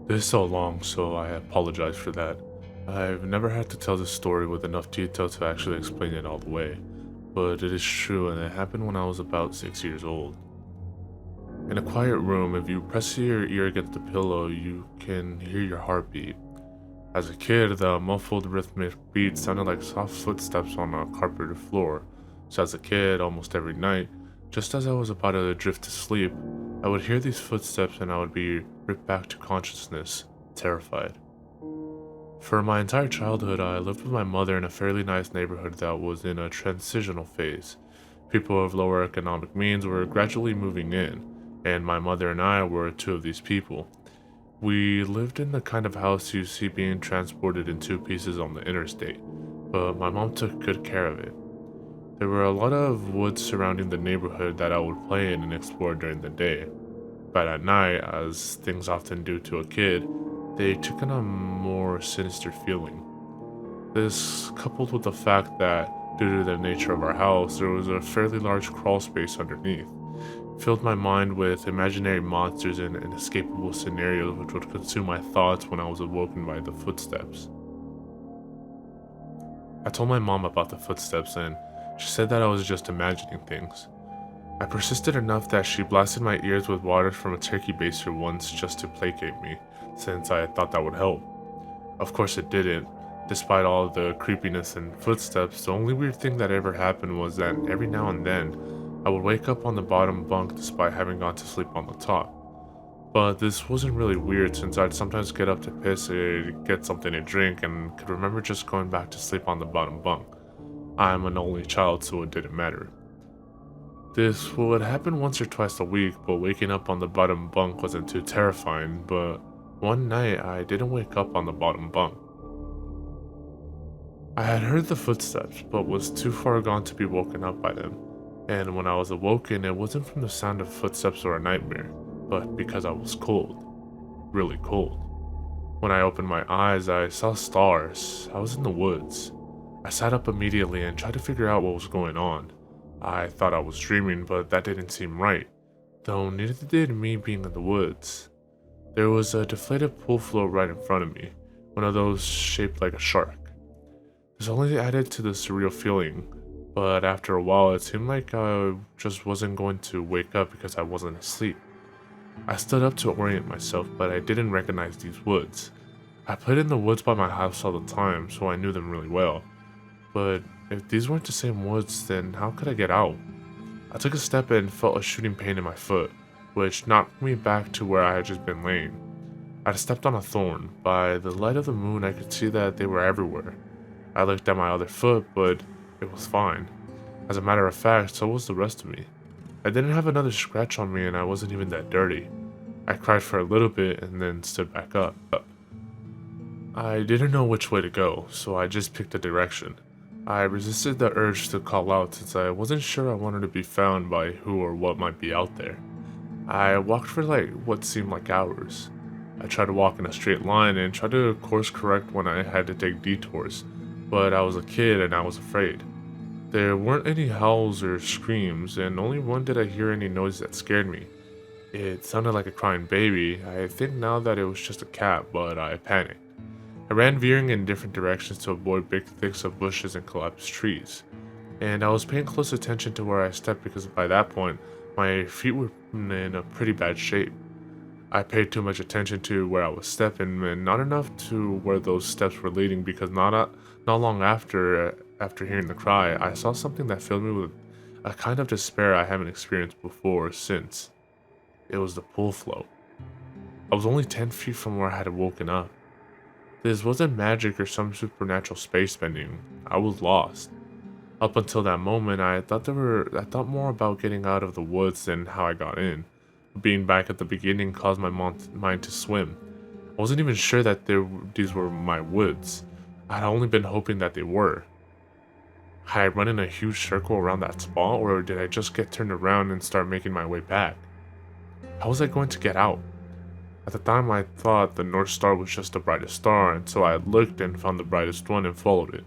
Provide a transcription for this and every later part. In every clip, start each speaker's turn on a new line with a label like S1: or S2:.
S1: This is so long, so I apologize for that. I've never had to tell this story with enough detail to actually explain it all the way, but it is true and it happened when I was about 6 years old. In a quiet room, if you press your ear against the pillow, you can hear your heartbeat. As a kid, the muffled rhythmic beat sounded like soft footsteps on a carpeted floor, so as a kid, almost every night, just as I was about to drift to sleep, I would hear these footsteps and I would be ripped back to consciousness, terrified. For my entire childhood, I lived with my mother in a fairly nice neighborhood that was in a transitional phase. People of lower economic means were gradually moving in, and my mother and I were two of these people. We lived in the kind of house you see being transported in two pieces on the interstate, but my mom took good care of it. There were a lot of woods surrounding the neighborhood that I would play in and explore during the day, but at night, as things often do to a kid, they took on a more sinister feeling. This, coupled with the fact that, due to the nature of our house, there was a fairly large crawl space underneath, filled my mind with imaginary monsters and inescapable scenarios which would consume my thoughts when I was awoken by the footsteps. I told my mom about the footsteps and she said that I was just imagining things. I persisted enough that she blasted my ears with water from a turkey baster once just to placate me, since I thought that would help. Of course it didn't. Despite all of the creepiness and footsteps, the only weird thing that ever happened was that every now and then, I would wake up on the bottom bunk despite having gone to sleep on the top. But this wasn't really weird since I'd sometimes get up to piss or get something to drink and could remember just going back to sleep on the bottom bunk. I'm an only child, so it didn't matter. This would happen once or twice a week, but waking up on the bottom bunk wasn't too terrifying, but one night I didn't wake up on the bottom bunk. I had heard the footsteps, but was too far gone to be woken up by them, and when I was awoken, it wasn't from the sound of footsteps or a nightmare, but because I was cold. Really cold. When I opened my eyes, I saw stars. I was in the woods. I sat up immediately and tried to figure out what was going on. I thought I was dreaming, but that didn't seem right, though neither did me being in the woods. There was a deflated pool float right in front of me, one of those shaped like a shark. This only added to the surreal feeling, but after a while it seemed like I just wasn't going to wake up because I wasn't asleep. I stood up to orient myself, but I didn't recognize these woods. I played in the woods by my house all the time, so I knew them really well. But if these weren't the same woods, then how could I get out? I took a step and felt a shooting pain in my foot, which knocked me back to where I had just been laying. I had stepped on a thorn. By the light of the moon, I could see that they were everywhere. I looked at my other foot, but it was fine. As a matter of fact, so was the rest of me. I didn't have another scratch on me and I wasn't even that dirty. I cried for a little bit and then stood back up. I didn't know which way to go, so I just picked a direction. I resisted the urge to call out since I wasn't sure I wanted to be found by who or what might be out there. I walked for what seemed like hours. I tried to walk in a straight line and tried to course correct when I had to take detours, but I was a kid and I was afraid. There weren't any howls or screams, and only one did I hear any noise that scared me. It sounded like a crying baby. I think now that it was just a cat, but I panicked. I ran veering in different directions to avoid big thickets of bushes and collapsed trees. And I was paying close attention to where I stepped because by that point, my feet were in a pretty bad shape. I paid too much attention to where I was stepping and not enough to where those steps were leading because not long after hearing the cry, I saw something that filled me with a kind of despair I haven't experienced before or since. It was the pool float. I was only 10 feet from where I had woken up. This wasn't magic or some supernatural space bending. I was lost. Up until that moment, I thought more about getting out of the woods than how I got in. Being back at the beginning caused my mind to swim. I wasn't even sure that these were my woods. I had only been hoping that they were. Had I run in a huge circle around that spot, or did I just get turned around and start making my way back? How was I going to get out? At the time, I thought the North Star was just the brightest star, and so I looked and found the brightest one and followed it.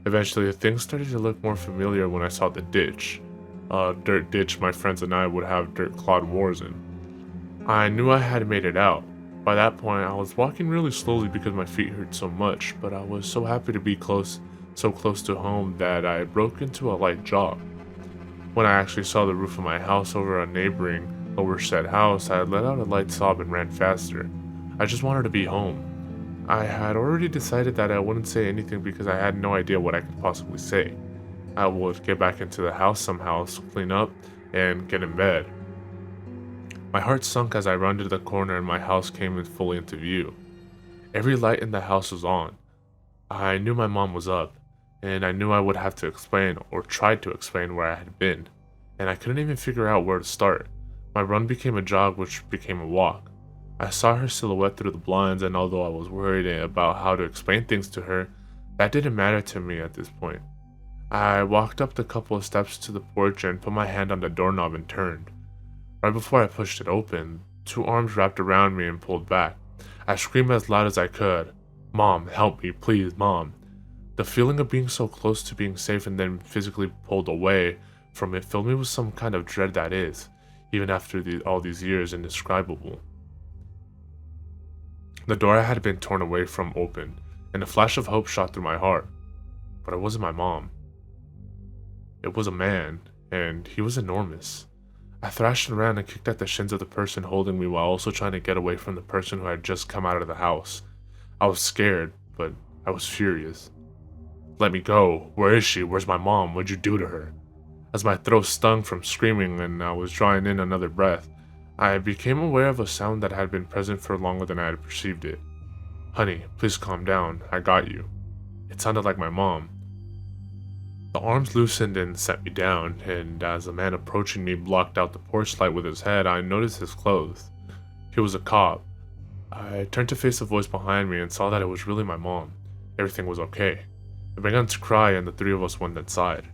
S1: Eventually, things started to look more familiar when I saw the ditch. A dirt ditch my friends and I would have dirt clawed wars in. I knew I had made it out. By that point, I was walking really slowly because my feet hurt so much, but I was so happy to be so close to home that I broke into a light jog. When I actually saw the roof of my house over a neighboring lower shed house, I let out a light sob and ran faster. I just wanted to be home. I had already decided that I wouldn't say anything because I had no idea what I could possibly say. I would get back into the house somehow, clean up, and get in bed. My heart sunk as I rounded the corner and my house came in fully into view. Every light in the house was on. I knew my mom was up, and I knew I would have to explain, or try to explain, where I had been, and I couldn't even figure out where to start. My run became a jog, which became a walk. I saw her silhouette through the blinds, and although I was worried about how to explain things to her, that didn't matter to me at this point. I walked up the couple of steps to the porch and put my hand on the doorknob and turned. Right before I pushed it open, two arms wrapped around me and pulled back. I screamed as loud as I could, "Mom, help me, please, Mom." The feeling of being so close to being safe and then physically pulled away from it filled me with some kind of dread that is, even after all these years, indescribable. The door I had been torn away from opened, and a flash of hope shot through my heart. But it wasn't my mom. It was a man, and he was enormous. I thrashed around and kicked at the shins of the person holding me while also trying to get away from the person who had just come out of the house. I was scared, but I was furious. "Let me go. Where is she? Where's my mom? What'd you do to her?" As my throat stung from screaming and I was drawing in another breath, I became aware of a sound that had been present for longer than I had perceived it. "Honey, please calm down. I got you." It sounded like my mom. The arms loosened and set me down, and as the man approaching me blocked out the porch light with his head, I noticed his clothes. He was a cop. I turned to face the voice behind me and saw that it was really my mom. Everything was okay. I began to cry and the three of us went inside.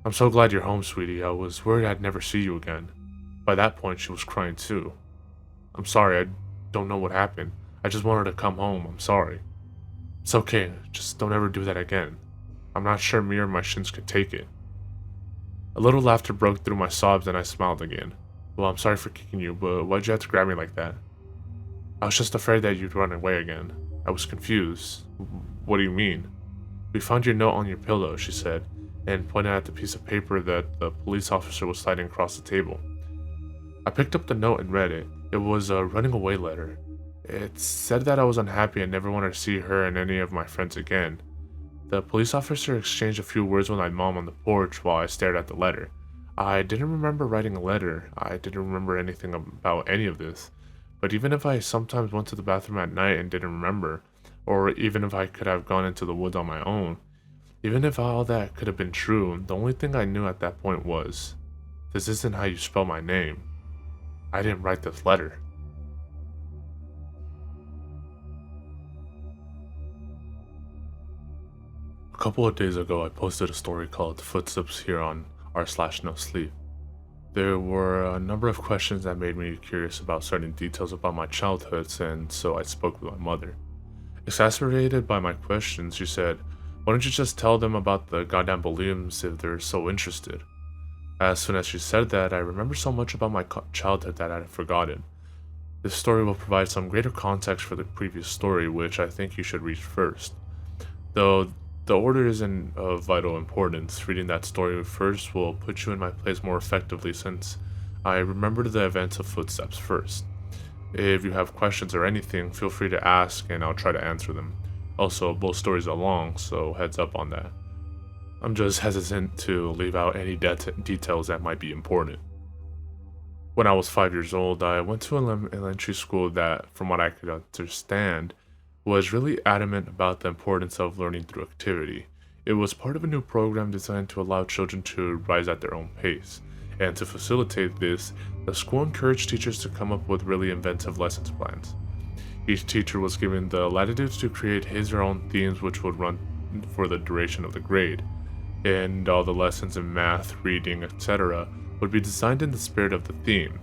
S1: "I'm so glad you're home, sweetie. I was worried I'd never see you again." By that point, she was crying too. "I'm sorry, I don't know what happened. I just wanted to come home. I'm sorry." "It's okay, just don't ever do that again. I'm not sure me or my shins could take it." A little laughter broke through my sobs and I smiled again. "Well, I'm sorry for kicking you, but why'd you have to grab me like that?" "I was just afraid that you'd run away again." I was confused. "What do you mean?" "We found your note on your pillow," she said, and pointed at the piece of paper that the police officer was sliding across the table. I picked up the note and read it. It was a running away letter. It said that I was unhappy and never wanted to see her and any of my friends again. The police officer exchanged a few words with my mom on the porch while I stared at the letter. I didn't remember writing a letter. I didn't remember anything about any of this. But even if I sometimes went to the bathroom at night and didn't remember, or even if I could have gone into the woods on my own, even if all that could have been true, the only thing I knew at that point was, this isn't how you spell my name. I didn't write this letter. A couple of days ago, I posted a story called Footsteps here on r/no sleep. There were a number of questions that made me curious about certain details about my childhoods, and so I spoke with my mother. Exasperated by my questions, she said, "Why don't you just tell them about the goddamn balloons if they're so interested?" As soon as she said that, I remembered so much about my childhood that I had forgotten. This story will provide some greater context for the previous story, which I think you should read first. Though the order isn't of vital importance, reading that story first will put you in my place more effectively since I remembered the events of Footsteps first. If you have questions or anything, feel free to ask and I'll try to answer them. Also, both stories are long, so heads up on that. I'm just hesitant to leave out any details that might be important. When I was 5 years old, I went to an elementary school that, from what I could understand, was really adamant about the importance of learning through activity. It was part of a new program designed to allow children to rise at their own pace, and to facilitate this, the school encouraged teachers to come up with really inventive lessons plans. Each teacher was given the latitude to create his or own themes which would run for the duration of the grade, and all the lessons in math, reading, etc. would be designed in the spirit of the theme.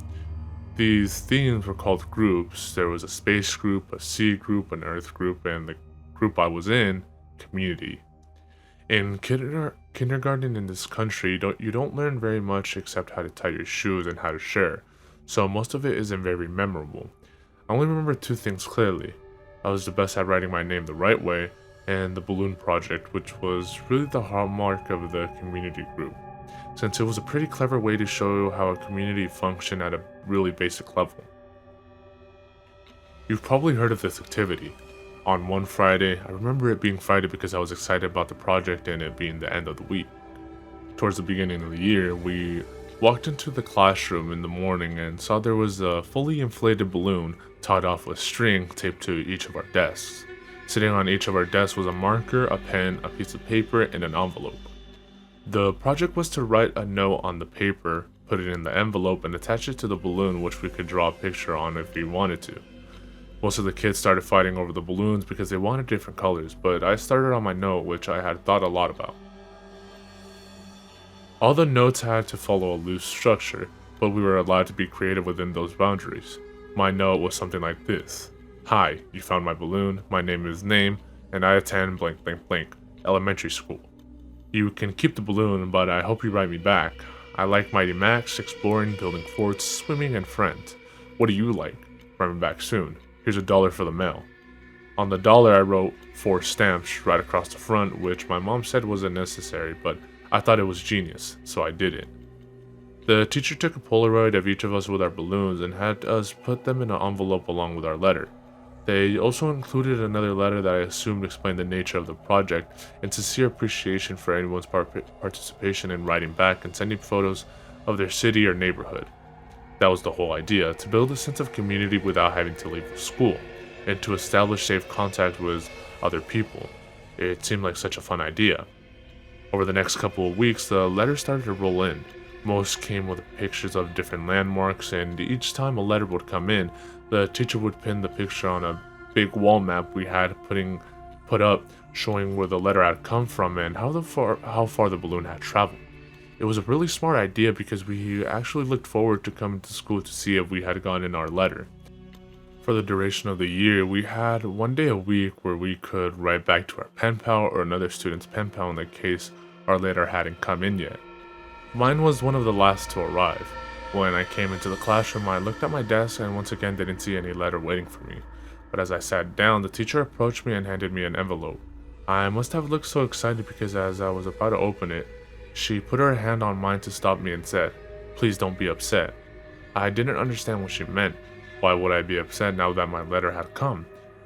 S1: These themes were called groups. There was a space group, a sea group, an earth group, and the group I was in, community. In kindergarten in this country, you don't learn very much except how to tie your shoes and how to share, so most of it isn't very memorable. I only remember two things clearly. I was the best at writing my name the right way, and the balloon project, which was really the hallmark of the community group, since it was a pretty clever way to show how a community functioned at a really basic level. You've probably heard of this activity. On one Friday, I remember it being Friday because I was excited about the project and it being the end of the week. Towards the beginning of the year, we walked into the classroom in the morning and saw there was a fully inflated balloon tied off with string taped to each of our desks. Sitting on each of our desks was a marker, a pen, a piece of paper, and an envelope. The project was to write a note on the paper, put it in the envelope, and attach it to the balloon, which we could draw a picture on if we wanted to. Most of the kids started fighting over the balloons because they wanted different colors, but I started on my note, which I had thought a lot about. All the notes had to follow a loose structure, but we were allowed to be creative within those boundaries. My note was something like this. Hi, you found my balloon, my name is Name, and I attend blank blank blank, elementary school. You can keep the balloon, but I hope you write me back. I like Mighty Max, exploring, building forts, swimming, and friends. What do you like? Write me back soon. Here's $1 for the mail. On the dollar I wrote 4 stamps right across the front, which my mom said wasn't necessary, but I thought it was genius, so I did it. The teacher took a Polaroid of each of us with our balloons and had us put them in an envelope along with our letter. They also included another letter that I assumed explained the nature of the project and sincere appreciation for anyone's participation in writing back and sending photos of their city or neighborhood. That was the whole idea, to build a sense of community without having to leave school, and to establish safe contact with other people. It seemed like such a fun idea. Over the next couple of weeks, the letters started to roll in. Most came with pictures of different landmarks, and each time a letter would come in, the teacher would pin the picture on a big wall map we had put up, showing where the letter had come from and how far the balloon had traveled. It was a really smart idea because we actually looked forward to coming to school to see if we had gotten our letter. For the duration of the year, we had one day a week where we could write back to our Penpal or another student's Penpal in the case our letter hadn't come in yet. Mine was one of the last to arrive. When I came into the classroom, I looked at my desk and once again didn't see any letter waiting for me. But as I sat down, the teacher approached me and handed me an envelope. I must have looked so excited because as I was about to open it, she put her hand on mine to stop me and said, "Please don't be upset." I didn't understand what she meant. Why would I be upset now that my letter had come?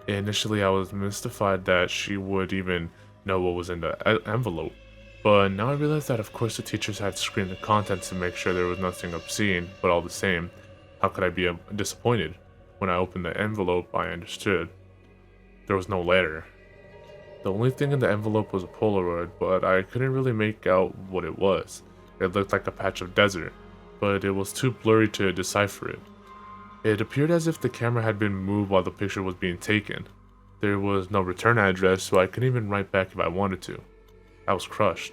S1: Initially, I was mystified that she would even know what was in the envelope. But now I realized that of course the teachers had screened the contents to make sure there was nothing obscene, but all the same, how could I be disappointed? When I opened the envelope, I understood. There was no letter. The only thing in the envelope was a Polaroid, but I couldn't really make out what it was. It looked like a patch of desert, but it was too blurry to decipher it. It appeared as if the camera had been moved while the picture was being taken. There was no return address, so I couldn't even write back if I wanted to. I was crushed.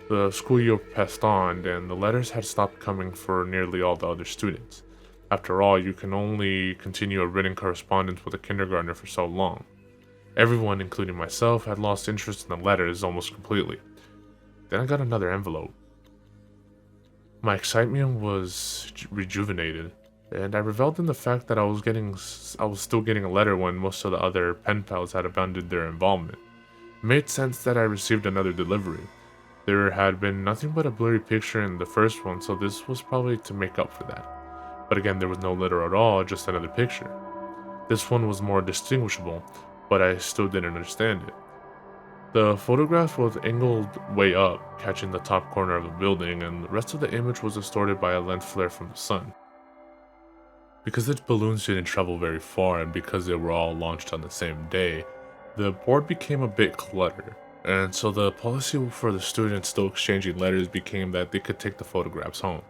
S1: The school year passed on, and the letters had stopped coming for nearly all the other students. After all, you can only continue a written correspondence with a kindergartner for so long. Everyone, including myself, had lost interest in the letters almost completely. Then I got another envelope. My excitement was rejuvenated, and I reveled in the fact that I was still getting a letter when most of the other pen pals had abandoned their involvement. It made sense that I received another delivery. There had been nothing but a blurry picture in the first one, so this was probably to make up for that. But again, there was no letter at all, just another picture. This one was more distinguishable, but I still didn't understand it. The photograph was angled way up, catching the top corner of the building, and the rest of the image was distorted by a lens flare from the sun. Because the balloons didn't travel very far, and because they were all launched on the same day, the board became a bit cluttered, and so the policy for the students still exchanging letters became that they could take the photographs home.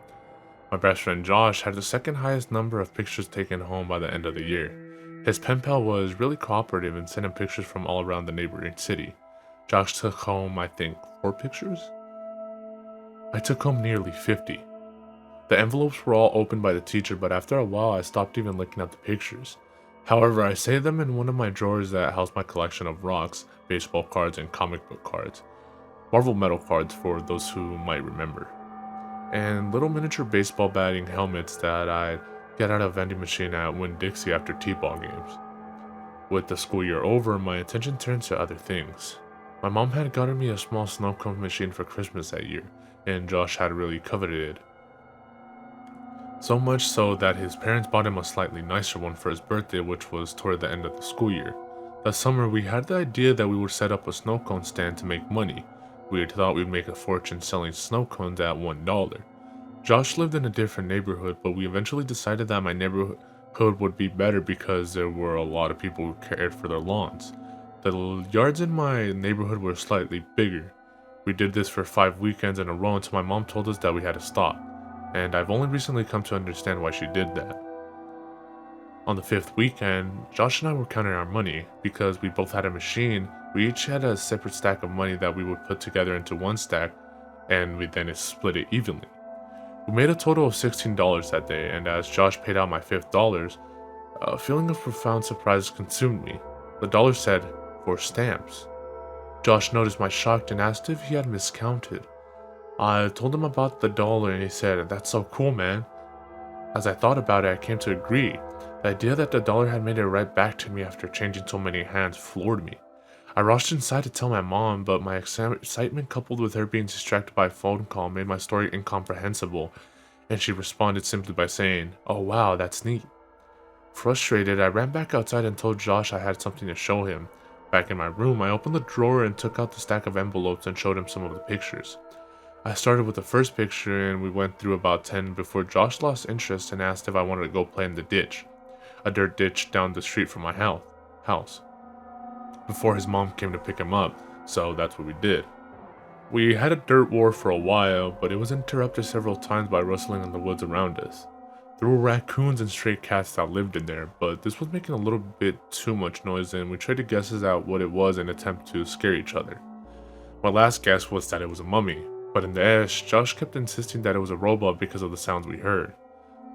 S1: My best friend Josh had the second highest number of pictures taken home by the end of the year. His pen pal was really cooperative and sent him pictures from all around the neighboring city. Josh took home, I think, 4 pictures? I took home nearly 50. The envelopes were all opened by the teacher, but after a while I stopped even looking at the pictures. However, I saved them in one of my drawers that housed my collection of rocks, baseball cards, and comic book cards. Marvel metal cards for those who might remember. And little miniature baseball batting helmets that I get out of a vending machine at Winn-Dixie after T-ball games. With the school year over, my attention turned to other things. My mom had gotten me a small snow cone machine for Christmas that year, and Josh had really coveted it. So much so that his parents bought him a slightly nicer one for his birthday, which was toward the end of the school year. That summer, we had the idea that we would set up a snow cone stand to make money. We had thought we'd make a fortune selling snow cones at $1. Josh lived in a different neighborhood, but we eventually decided that my neighborhood would be better because there were a lot of people who cared for their lawns. The yards in my neighborhood were slightly bigger. We did this for 5 weekends in a row until my mom told us that we had to stop, and I've only recently come to understand why she did that. On the 5th weekend, Josh and I were counting our money. Because we both had a machine, we each had a separate stack of money that we would put together into one stack, and we then split it evenly. We made a total of $16 that day, and as Josh paid out my $5, a feeling of profound surprise consumed me. The dollar said, "for stamps." Josh noticed my shock and asked if he had miscounted. I told him about the dollar and he said, "That's so cool, man." As I thought about it, I came to agree. The idea that the dollar had made it right back to me after changing so many hands floored me. I rushed inside to tell my mom, but my excitement coupled with her being distracted by a phone call made my story incomprehensible, and she responded simply by saying, "Oh wow, that's neat." Frustrated, I ran back outside and told Josh I had something to show him. Back in my room, I opened the drawer and took out the stack of envelopes and showed him some of the pictures. I started with the first picture and we went through about 10 before Josh lost interest and asked if I wanted to go play in the ditch, a dirt ditch down the street from my house, before his mom came to pick him up, so that's what we did. We had a dirt war for a while, but it was interrupted several times by rustling in the woods around us. There were raccoons and stray cats that lived in there, but this was making a little bit too much noise and we traded guesses at what it was in an attempt to scare each other. My last guess was that it was a mummy, but in the end, Josh kept insisting that it was a robot because of the sounds we heard.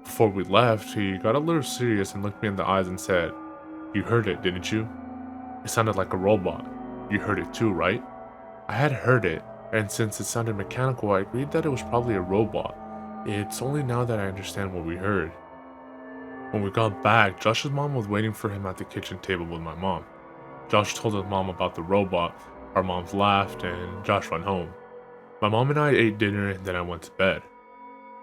S1: Before we left, he got a little serious and looked me in the eyes and said, "You heard it, didn't you? It sounded like a robot. You heard it too, right?" I had heard it, and since it sounded mechanical, I agreed that it was probably a robot. It's only now that I understand what we heard. When we got back, Josh's mom was waiting for him at the kitchen table with my mom. Josh told his mom about the robot, our moms laughed, and Josh went home. My mom and I ate dinner and then I went to bed.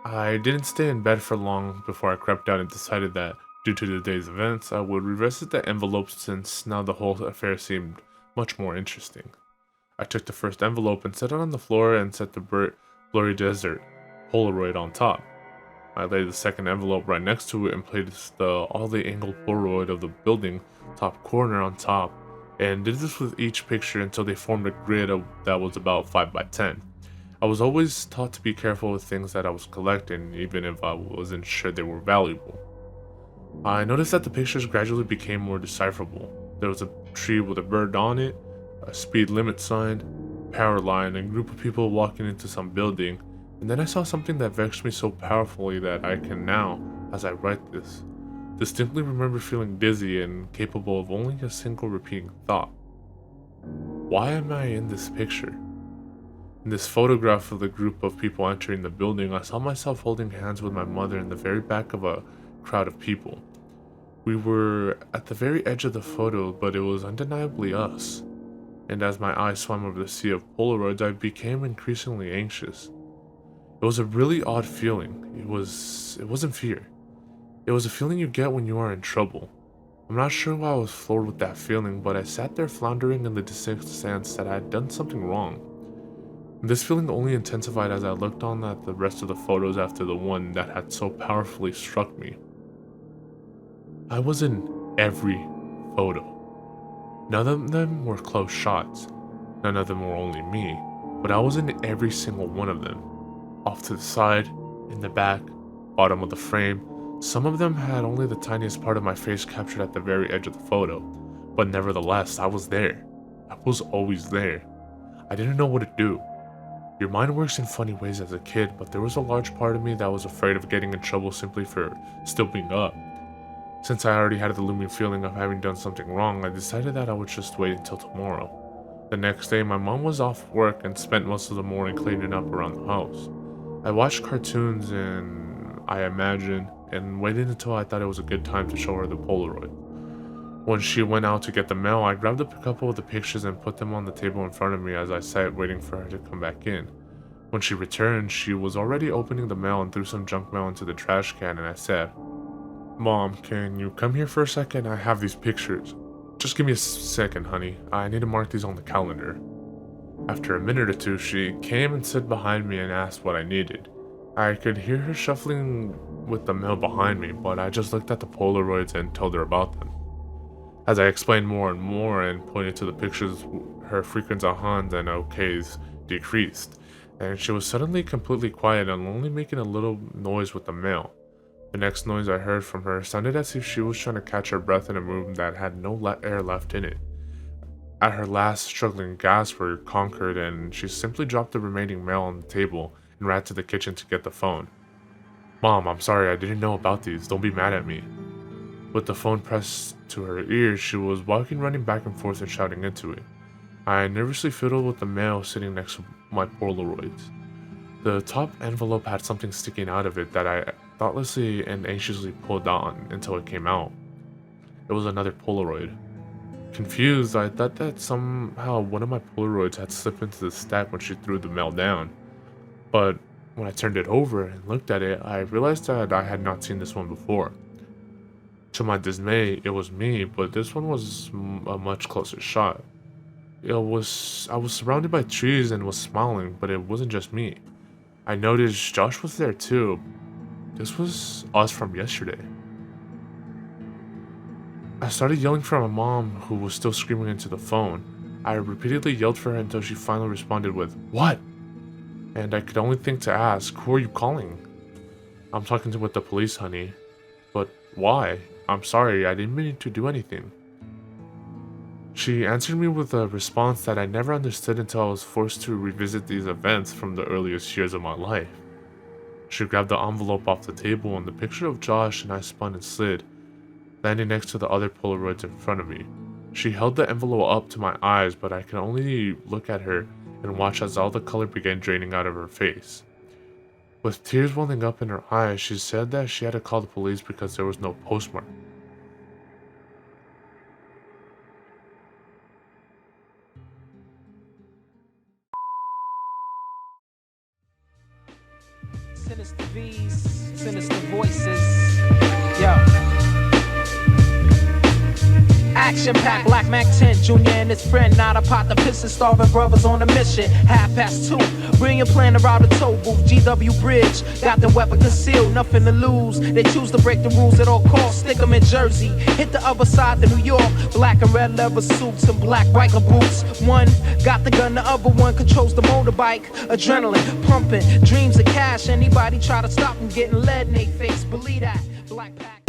S1: I didn't stay in bed for long before I crept out and decided that, due to the day's events, I would revisit the envelope since now the whole affair seemed much more interesting. I took the first envelope and set it on the floor and set the blurry desert Polaroid on top. I laid the second envelope right next to it and placed all the angled Polaroid of the building top corner on top, and did this with each picture until they formed a grid that was about 5 by 10. I was always taught to be careful with things that I was collecting, even if I wasn't sure they were valuable. I noticed that the pictures gradually became more decipherable. There was a tree with a bird on it, a speed limit sign, power line, and a group of people walking into some building, and then I saw something that vexed me so powerfully that I can now, as I write this, distinctly remember feeling dizzy and capable of only a single repeating thought. Why am I in this picture? In this photograph of the group of people entering the building, I saw myself holding hands with my mother in the very back of a crowd of people. We were at the very edge of the photo, but it was undeniably us. And as my eyes swam over the sea of Polaroids, I became increasingly anxious. It was a really odd feeling. It wasn't fear. It was a feeling you get when you are in trouble. I'm not sure why I was floored with that feeling, but I sat there floundering in the distinct sense that I had done something wrong. This feeling only intensified as I looked on at the rest of the photos after the one that had so powerfully struck me. I was in every photo. None of them were close shots. None of them were only me, but I was in every single one of them. Off to the side, in the back, bottom of the frame. Some of them had only the tiniest part of my face captured at the very edge of the photo, but nevertheless, I was there. I was always there. I didn't know what to do. Your mind works in funny ways as a kid, but there was a large part of me that was afraid of getting in trouble simply for still being up. Since I already had the looming feeling of having done something wrong, I decided that I would just wait until tomorrow. The next day, my mom was off work and spent most of the morning cleaning up around the house. I watched cartoons and I imagined and waited until I thought it was a good time to show her the Polaroid. When she went out to get the mail, I grabbed up a couple of the pictures and put them on the table in front of me as I sat waiting for her to come back in. When she returned, she was already opening the mail and threw some junk mail into the trash can, and I said, "Mom, can you come here for a second? I have these pictures. Just give me a second, honey. I need to mark these on the calendar." After a minute or two, she came and stood behind me and asked what I needed. I could hear her shuffling with the mail behind me, but I just looked at the Polaroids and told her about them. As I explained more and more and pointed to the pictures, her frequent ahans and okays decreased, and she was suddenly completely quiet and only making a little noise with the mail. The next noise I heard from her sounded as if she was trying to catch her breath in a room that had no air left in it. At her last struggling gasp were conquered, and she simply dropped the remaining mail on the table and ran to the kitchen to get the phone. "Mom, I'm sorry, I didn't know about these. Don't be mad at me." With the phone pressed to her ear, she was running back and forth and shouting into it. I nervously fiddled with the mail sitting next to my Polaroids. The top envelope had something sticking out of it that I thoughtlessly and anxiously pulled on until it came out. It was another Polaroid. Confused, I thought that somehow one of my Polaroids had slipped into the stack when she threw the mail down. But when I turned it over and looked at it, I realized that I had not seen this one before. To my dismay, it was me, but this one was a much closer shot. I was surrounded by trees and was smiling, but it wasn't just me. I noticed Josh was there too. This was us from yesterday. I started yelling for my mom, who was still screaming into the phone. I repeatedly yelled for her until she finally responded with, "What?" And I could only think to ask, "Who are you calling?" "I'm talking with the police, honey." "But why?" "I'm sorry, I didn't mean to do anything." She answered me with a response that I never understood until I was forced to revisit these events from the earliest years of my life. She grabbed the envelope off the table and the picture of Josh and I spun and slid, landing next to the other Polaroids in front of me. She held the envelope up to my eyes, but I could only look at her and watch as all the color began draining out of her face. With tears welling up in her eyes, she said that she had to call the police because there was no postmark.
S2: Sinister V's, sinister voices. Yo. Action-packed, Black Mac 10, Junior and his friend, not a pot to piss and starving brothers on a mission. 2:30, brilliant plan to route a toll booth, GW Bridge, got the weapon concealed, nothing to lose. They choose to break the rules at all costs, stick them in Jersey, hit the other side to New York, black and red leather suits and black biker boots. One got the gun, the other one controls the motorbike, adrenaline pumping, dreams of cash. Anybody try to stop them getting lead in their face, believe that. Black Pack.